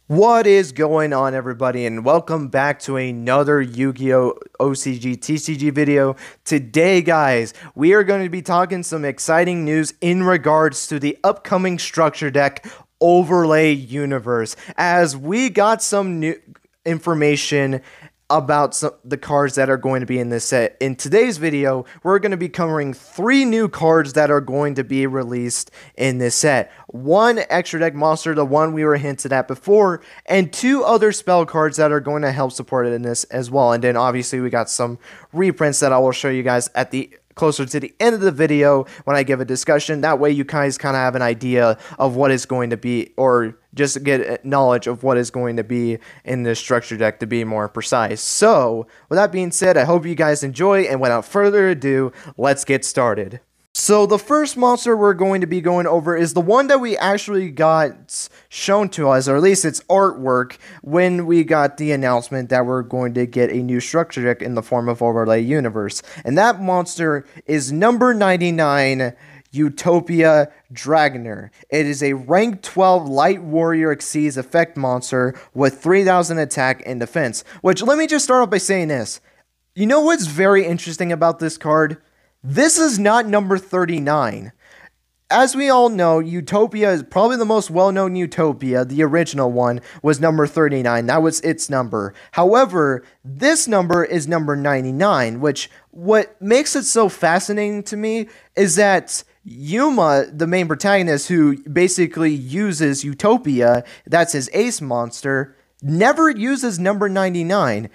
What is going on, everybody, and welcome back to another Yu-Gi-Oh! OCG TCG video. Today, guys, we are going to be talking some exciting news in regards to the upcoming structure deck overlay universe, as we got some new information about the cards that are going to be in this set. In today's video, we're going to be covering 3 new cards that are going to be released in this set. 1 extra deck monster, the one we were hinted at before, and 2 other spell cards that are going to help support it in this as well. And then obviously we got some reprints that I will show you guys at the closer to the end of the video when I give a discussion. That way you guys kind of have an idea of what is going to be, or just get knowledge of what is going to be in this structure deck, to be more precise. So with that being said, I hope you guys enjoy, and without further ado, let's get started. So the first monster we're going to be going over is the one that we actually got shown to us, or at least its artwork, when we got the announcement that we're going to get a new structure deck in the form of Overlay Universe. And that monster is number 99, Utopia Dragoner. It is a rank 12 Light Warrior Exceeds effect monster with 3000 attack and defense. Which, let me just start off by saying this. You know what's very interesting about this card? This is not number 39. As we all know, Utopia is probably the most well-known Utopia. The original one was number 39. That was its number. However, this number is number 99, which what makes it so fascinating to me is that Yuma, the main protagonist who basically uses Utopia, that's his ace monster, never uses number 99.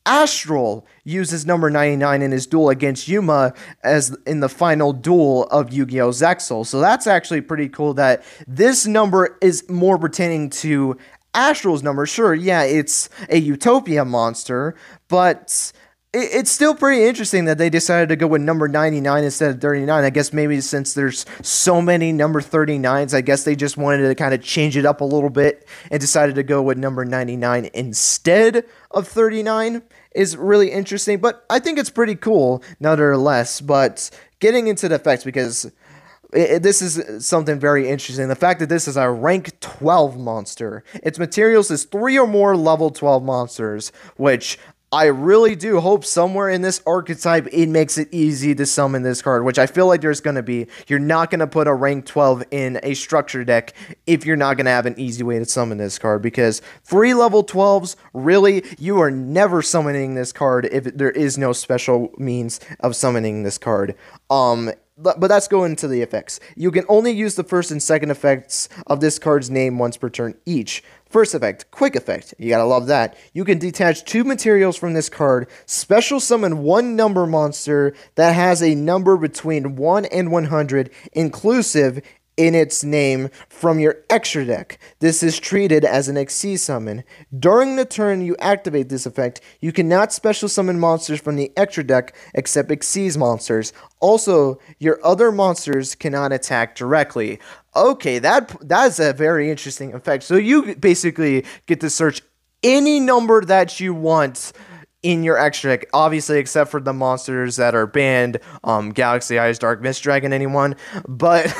Astral uses number 99 in his duel against Yuma as in the final duel of Yu-Gi-Oh! Zexel. So that's actually pretty cool that this number is more pertaining to Astral's number. Sure, yeah, it's a Utopia monster, but it's still pretty interesting that they decided to go with number 99 instead of 39. I guess maybe since there's so many number 39s, I guess they just wanted to kind of change it up a little bit and decided to go with number 99 instead of 39 is really interesting. But I think it's pretty cool nonetheless. But getting into the effects, because this is something very interesting. The fact that this is a rank 12 monster. Its materials is 3 or more level 12 monsters, which I really do hope somewhere in this archetype it makes it easy to summon this card, which I feel like there's going to be. You're not going to put a rank 12 in a structure deck if you're not going to have an easy way to summon this card, because 3 level 12s, really, you are never summoning this card if there is no special means of summoning this card. But let's go into the effects. You can only use the first and second effects of this card's name once per turn each. First effect, quick effect. You gotta love that. You can detach 2 materials from this card, special summon 1 number monster that has a number between 1 and 100 inclusive in its name from your extra deck. This is treated as an Xyz summon. During the turn you activate this effect, you cannot special summon monsters from the extra deck except Xyz monsters. Also, your other monsters cannot attack directly. Okay, that's a very interesting effect. So you basically get to search any number that you want in your extra deck, obviously except for the monsters that are banned, Galaxy Eyes, Dark Mist Dragon, anyone, but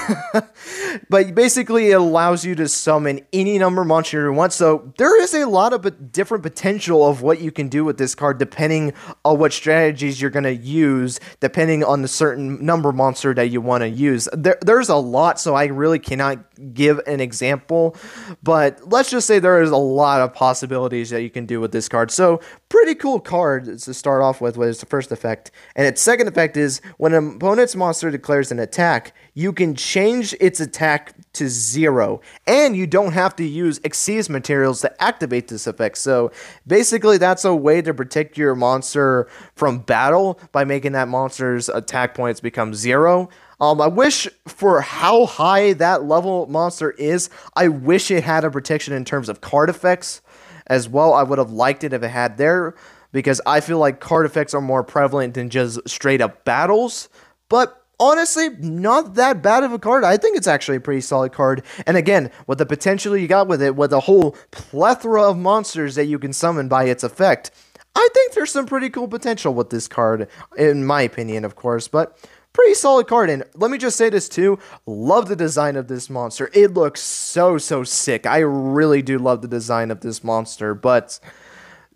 but basically it allows you to summon any number monster you want. So there is a lot of different potential of what you can do with this card depending on what strategies you're going to use, depending on the certain number monster that you want to use. There's a lot, so I really cannot give an example, but let's just say there is a lot of possibilities that you can do with this card. So pretty cool card to start off with was the first effect. And its second effect is when an opponent's monster declares an attack, you can change its attack to 0, and you don't have to use Xyz materials to activate this effect. So basically that's a way to protect your monster from battle by making that monster's attack points become 0. I wish, for how high that level monster is, I wish it had a protection in terms of card effects as well. I would have liked it if it had there, because I feel like card effects are more prevalent than just straight up battles. But honestly, not that bad of a card. I think it's actually a pretty solid card. And again, with the potential you got with it, with a whole plethora of monsters that you can summon by its effect, I think there's some pretty cool potential with this card, in my opinion, of course. But pretty solid card. And let me just say this too, love the design of this monster. It looks so sick. I really do love the design of this monster. But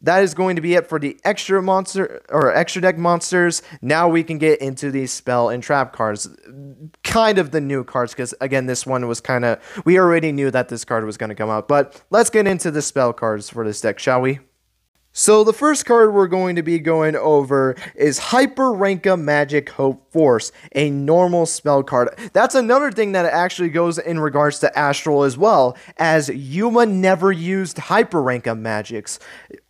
that is going to be it for the extra monster or extra deck monsters. Now we can get into these spell and trap cards, kind of the new cards, because again, this one was kind of, we already knew that this card was going to come out. But let's get into the spell cards for this deck, shall we? So the first card we're going to be going over is Hyperrenka Magic Hope Force, a normal spell card. That's another thing that actually goes in regards to Astral as well, as Yuma never used Hyperrenka Magics.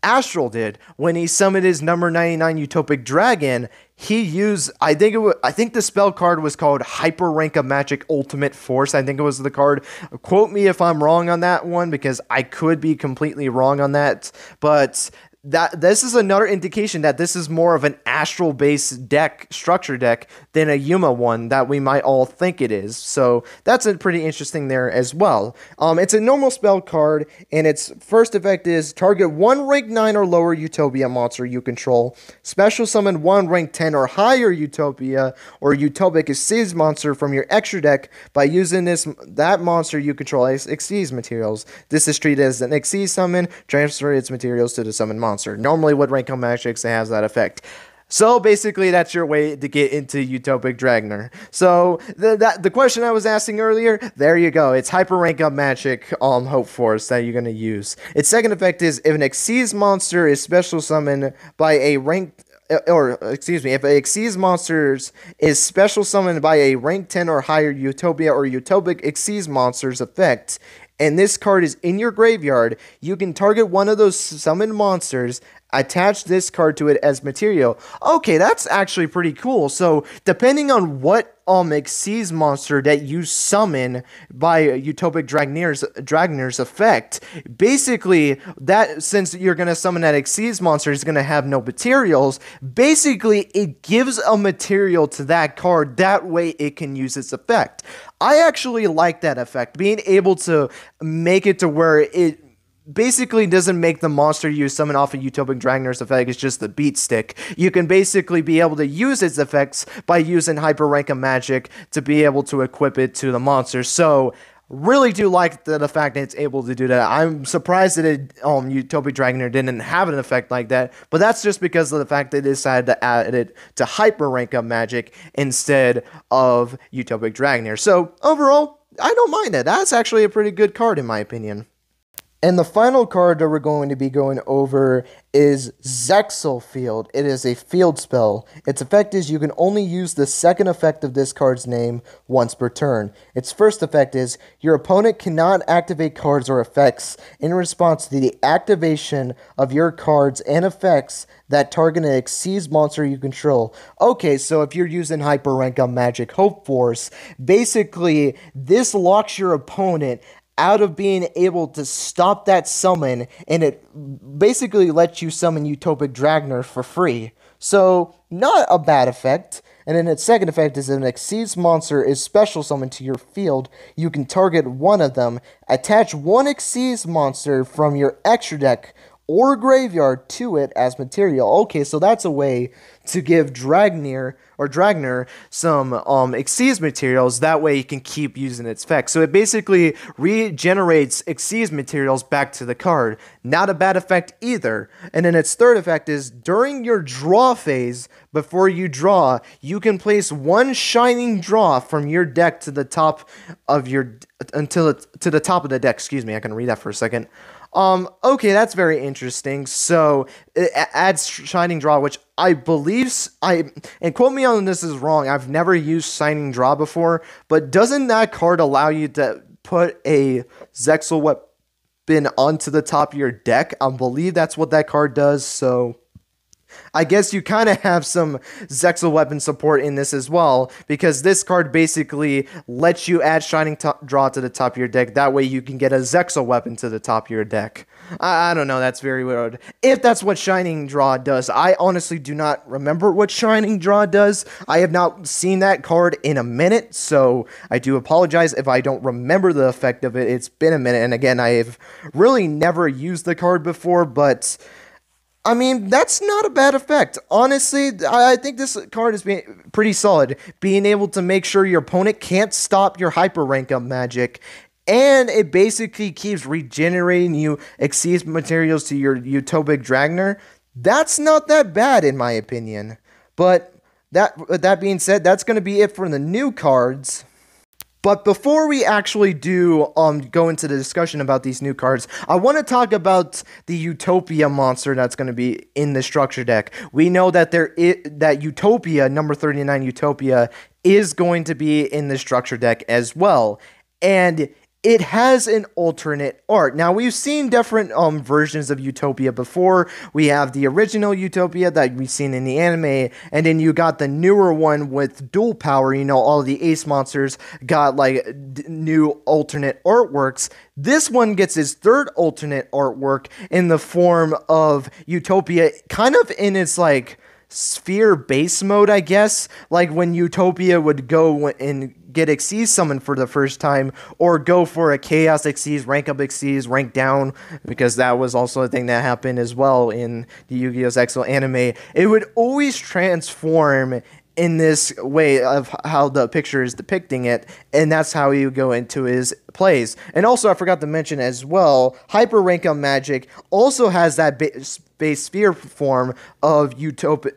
Astral did. When he summoned his number 99 Utopic Dragon, he used, I think the spell card was called Hyperrenka Magic Ultimate Force. I think it was the card. Quote me if I'm wrong on that one, because I could be completely wrong on that. But this is another indication that this is more of an Astral based deck, structure deck, than a Yuma one that we might all think it is. So that's a pretty interesting there as well. It's a normal spell card, and its first effect is target one rank 9 or lower Utopia monster you control. Special summon one rank 10 or higher Utopia or Utopic Xyz monster from your extra deck by using that monster you control as Xyz materials. This is treated as an Xyz summon. Transfer its materials to the summoned monster. Normally with Renko Magics, it has that effect. So basically, that's your way to get into Utopic Dragner. So the question I was asking earlier, there you go. It's Hyperrenka Magic Hope Force that you're going to use. Its second effect is if an Xyz monster is special summoned by a rank, or excuse me, if a Xyz monster is special summoned by a rank 10 or higher Utopia or Utopic Xyz monster's effect, and this card is in your graveyard, you can target one of those summoned monsters, attach this card to it as material. Okay, that's actually pretty cool. So, depending on what Xyz monster that you summon by Utopic Dragner's effect, basically, that since you're going to summon that Xyz monster is going to have no materials, basically, it gives a material to that card. That way, it can use its effect. I actually like that effect, being able to make it to where it basically doesn't make the monster you summon off of Utopic Dragner's effect, it's just the beat stick. You can basically be able to use its effects by using Hyperrenka Magic to be able to equip it to the monster. So, really do like the fact that it's able to do that. I'm surprised that Utopic Dragner didn't have an effect like that, but that's just because of the fact that they decided to add it to Hyperrenka Magic instead of Utopic Dragner. So, overall, I don't mind it. That's actually a pretty good card in my opinion. And the final card that we're going to be going over is Zexel Field. It is a field spell. Its effect is you can only use the second effect of this card's name once per turn. Its first effect is your opponent cannot activate cards or effects in response to the activation of your cards and effects that target an Xyz monster you control. Okay, so if you're using Hyperrenka Magic Hope Force, basically this locks your opponent out of being able to stop that summon, and it basically lets you summon Utopic Dragner for free. So, not a bad effect. And then its second effect is if an Xyz monster is special summoned to your field, you can target one of them, attach one Xyz monster from your extra deck or graveyard to it as material. Okay, so that's a way to give Dragner some Xyz materials. That way you can keep using its effect. So it basically regenerates Xyz materials back to the card. Not a bad effect either. And then its third effect is during your draw phase, before you draw, you can place one shining draw from your deck to the top of your to the top of the deck. Excuse me, I can read that for a second. Okay, that's very interesting. So, it adds Shining Draw, which I believe, and quote me on this is wrong, I've never used Shining Draw before, but doesn't that card allow you to put a Zexel weapon onto the top of your deck? I believe that's what that card does, so I guess you kind of have some Zexel weapon support in this as well, because this card basically lets you add Shining Draw to the top of your deck. That way you can get a Zexel weapon to the top of your deck. I don't know, that's very weird. If that's what Shining Draw does, I honestly do not remember what Shining Draw does. I have not seen that card in a minute, so I do apologize if I don't remember the effect of it. It's been a minute, and again, I have really never used the card before, but I mean, that's not a bad effect. Honestly, I think this card is being pretty solid. Being able to make sure your opponent can't stop your hyper rank up magic. And it basically keeps regenerating you Exceed materials to your Utopic Dragner. That's not that bad in my opinion. But that being said, that's going to be it for the new cards. But before we actually do go into the discussion about these new cards, I want to talk about the Utopia monster that's going to be in the structure deck. We know that that Utopia, number 39 Utopia, is going to be in the structure deck as well. And it has an alternate art. Now, we've seen different versions of Utopia before. We have the original Utopia that we've seen in the anime, and then you got the newer one with dual power. You know, all of the ace monsters got like new alternate artworks. This one gets its third alternate artwork in the form of Utopia, kind of in its like sphere base mode, I guess, like when Utopia would go and get Xyz summoned for the first time, or go for a Chaos Xyz, rank up Xyz, rank down, because that was also a thing that happened as well in the Yu-Gi-Oh! Zexel anime. It would always transform in this way of how the picture is depicting it, and that's how you go into his plays. And also, I forgot to mention as well, Hyper Rank Up Magic also has that base sphere form of Utopia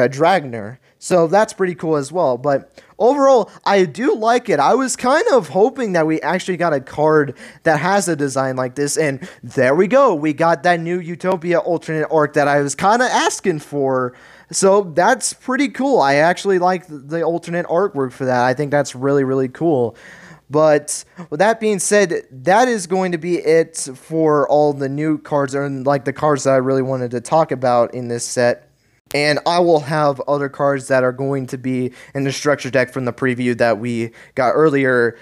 Dragner. So that's pretty cool as well. But overall, I do like it. I was kind of hoping that we actually got a card that has a design like this, and there we go. We got that new Utopia alternate arc that I was kind of asking for. So that's pretty cool. I actually like the alternate artwork for that. I think that's really, really cool. But with that being said, that is going to be it for all the new cards, or like the cards that I really wanted to talk about in this set. And I will have other cards that are going to be in the structure deck from the preview that we got earlier.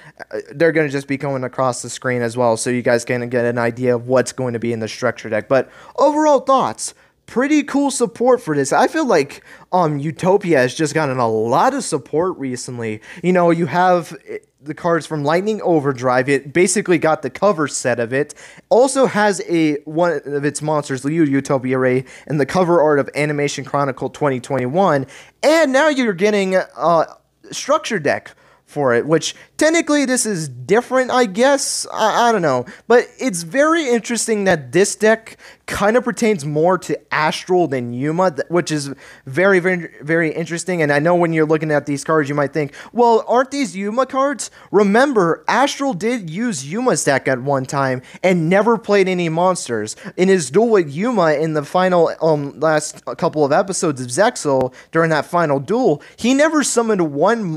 They're going to just be going across the screen as well, so you guys can get an idea of what's going to be in the structure deck. But overall thoughts. Pretty cool support for this. I feel like Utopia has just gotten a lot of support recently. You know, you have the cards from Lightning Overdrive. It basically got the cover set of it. Also has one of its monsters, Liu Utopia Ray, and the cover art of Animation Chronicle 2021. And now you're getting a structure deck for it, which technically this is different, I guess. I don't know, but it's very interesting that this deck kind of pertains more to Astral than Yuma, which is very, very, very interesting. And I know when you're looking at these cards, you might think, well, aren't these Yuma cards? Remember, Astral did use Yuma's deck at one time and never played any monsters. In his duel with Yuma in the final last couple of episodes of Zexel, during that final duel, he never summoned one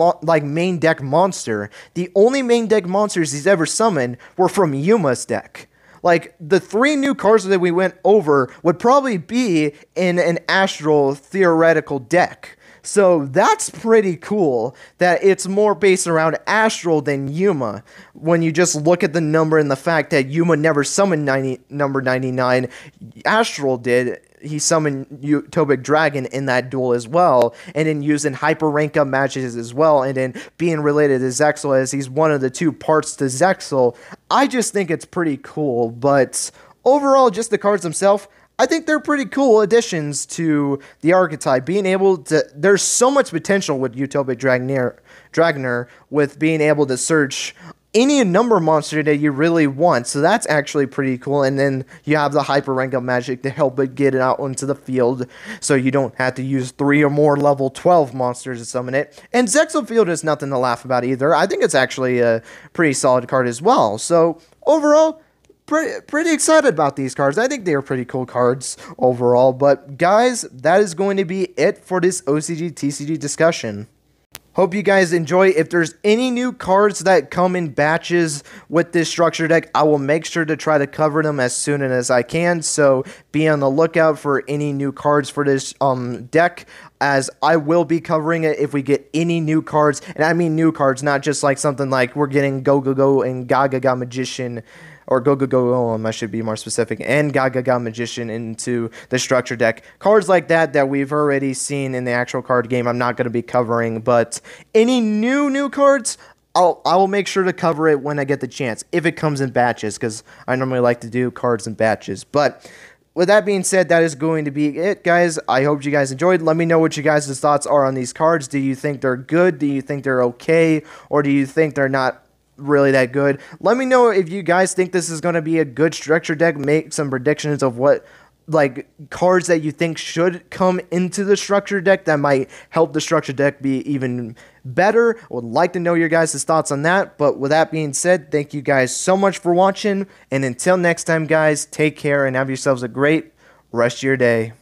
main deck monster. The only main deck monsters he's ever summoned were from Yuma's deck. Like, the three new cards that we went over would probably be in an Astral theoretical deck. So that's pretty cool that it's more based around Astral than Yuma. When you just look at the number and the fact that Yuma never summoned number 99, Astral did. He summoned Utopic Dragon in that duel as well, and then using hyper rank up matches as well, and then being related to Zexel as he's one of the two parts to Zexel. I just think it's pretty cool, but overall, just the cards themselves, I think they're pretty cool additions to the archetype. Being able to, there's so much potential with Utopic Dragner with being able to search any number monster that you really want, so that's actually pretty cool. And then you have the hyper rank up magic to help it get it out onto the field, so you don't have to use 3 or more level 12 monsters to summon it. And Zexel Field is nothing to laugh about either. I think it's actually a pretty solid card as well. So overall, pretty excited about these cards. I think they are pretty cool cards overall. But guys, that is going to be it for this OCG TCG discussion. Hope you guys enjoy. If there's any new cards that come in batches with this structure deck, I will make sure to try to cover them as soon as I can. So be on the lookout for any new cards for this deck, as I will be covering it if we get any new cards. And I mean new cards, not just like something like we're getting Go and Gaga Magician, or Go, I should be more specific, and Gaga Magician into the structure deck. Cards like that we've already seen in the actual card game, I'm not going to be covering, but any new cards, I will make sure to cover it when I get the chance, if it comes in batches, because I normally like to do cards in batches. But with that being said, that is going to be it, guys. I hope you guys enjoyed. Let me know what you guys' thoughts are on these cards. Do you think they're good? Do you think they're okay? Or do you think they're not really that good? Let me know if you guys think this is going to be a good structure deck. Make some predictions of what like cards that you think should come into the structure deck that might help the structure deck be even better. Would like to know your guys' thoughts on that. But with that being said, thank you guys so much for watching, and until next time, guys, take care and have yourselves a great rest of your day.